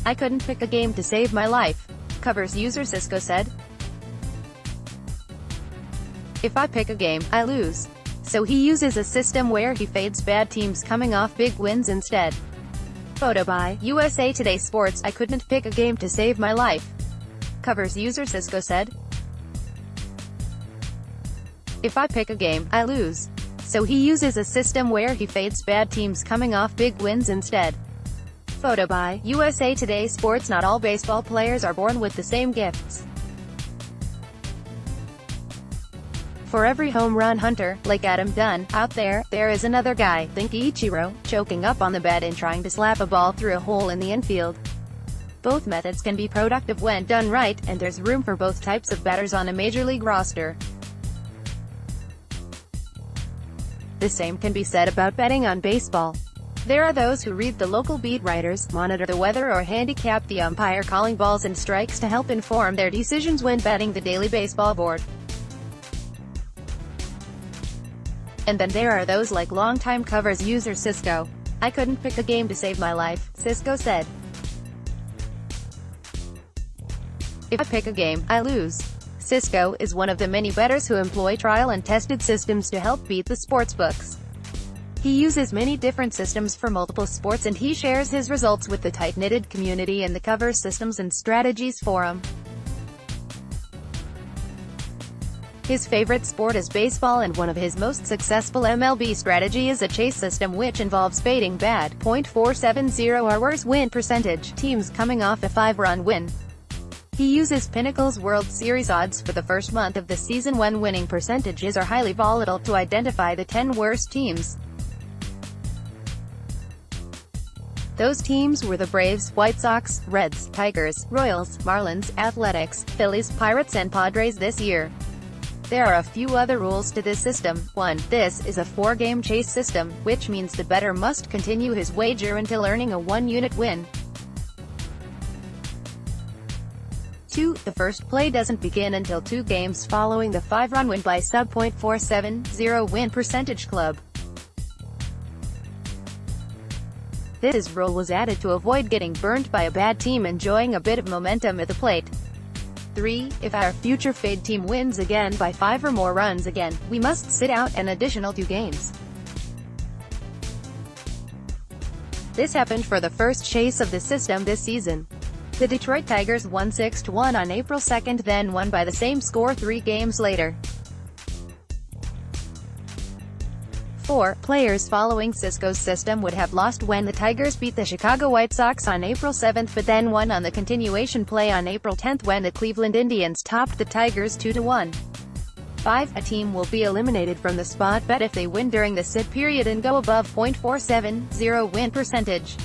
I couldn't pick a game to save my life. Covers user Cisco said. If I pick a game, I lose. So he uses a system where he fades bad teams coming off big wins instead. Photo by USA Today Sports. I couldn't pick a game to save my life. Covers user Cisco said. If I pick a game, I lose. So he uses a system where he fades bad teams coming off big wins instead. Photo by USA Today Sports. Not all baseball players are born with the same gifts. For every home run hunter, like Adam Dunn, out there is another guy, think Ichiro, choking up on the bat and trying to slap a ball through a hole in the infield. Both methods can be productive when done right, and there's room for both types of batters on a major league roster. The same can be said about betting on baseball. There are those who read the local beat writers, monitor the weather or handicap the umpire calling balls and strikes to help inform their decisions when betting the daily baseball board. And then there are those like longtime Covers user Cisco. I couldn't pick a game to save my life, Cisco said. If I pick a game, I lose. Cisco is one of the many bettors who employ trial and tested systems to help beat the sportsbooks. He uses many different systems for multiple sports, and he shares his results with the tight-knitted community in the Covers Systems and Strategies forum. His favorite sport is baseball, and one of his most successful MLB strategy is a chase system which involves fading bad .470 or worse win percentage teams coming off a 5-run win. He uses Pinnacle's World Series odds for the first month of the season when winning percentages are highly volatile to identify the 10 worst teams. Those teams were the Braves, White Sox, Reds, Tigers, Royals, Marlins, Athletics, Phillies, Pirates and Padres this year. There are a few other rules to this system. 1. This is a 4-game chase system, which means the bettor must continue his wager until earning a 1-unit win. 2. The first play doesn't begin until 2 games following the 5-run win by sub .470 win percentage club. This rule was added to avoid getting burned by a bad team enjoying a bit of momentum at the plate. 3. If our future fade team wins again by 5 or more runs again, we must sit out an additional 2 games. This happened for the first chase of the system this season. The Detroit Tigers won 6-1 on April 2, then won by the same score 3 games later. 4. Players following Cisco's system would have lost when the Tigers beat the Chicago White Sox on April 7, but then won on the continuation play on April 10 when the Cleveland Indians topped the Tigers 2-1. 5. A team will be eliminated from the spot bet if they win during the sit period and go above .470 win percentage.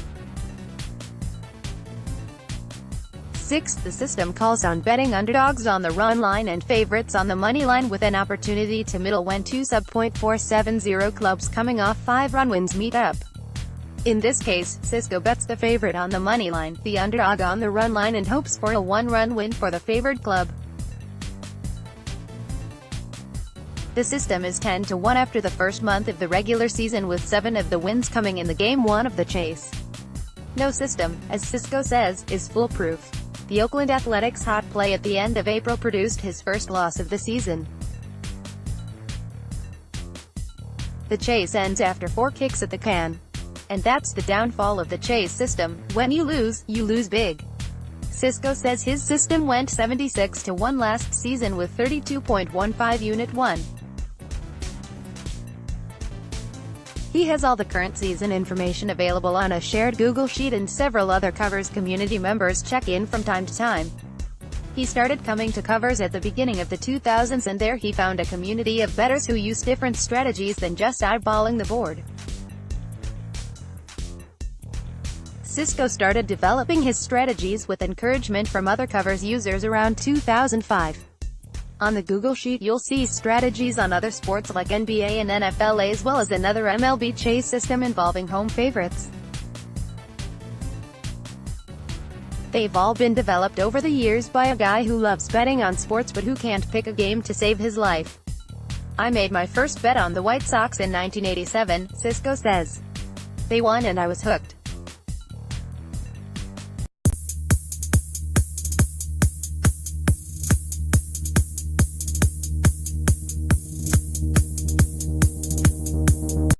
6. The system calls on betting underdogs on the run line and favorites on the money line with an opportunity to middle when 2 sub .470 clubs coming off 5-run wins meet up. In this case, Cisco bets the favorite on the money line, the underdog on the run line, and hopes for a 1-run win for the favored club. The system is 10-1 after the first month of the regular season, with 7 of the wins coming in the Game 1 of the chase. No system, as Cisco says, is foolproof. The Oakland Athletics' hot play at the end of April produced his first loss of the season. The chase ends after 4 kicks at the can. And that's the downfall of the chase system. When you lose big. Cisco says his system went 76-1 last season with 32.15 unit 1. He has all the current season information available on a shared Google Sheet, and several other Covers community members check in from time to time. He started coming to Covers at the beginning of the 2000s, and there he found a community of bettors who use different strategies than just eyeballing the board. Cisco started developing his strategies with encouragement from other Covers users around 2005. On the Google Sheet you'll see strategies on other sports like NBA and NFL, as well as another MLB chase system involving home favorites. They've all been developed over the years by a guy who loves betting on sports but who can't pick a game to save his life. I made my first bet on the White Sox in 1987, Cisco says. They won and I was hooked.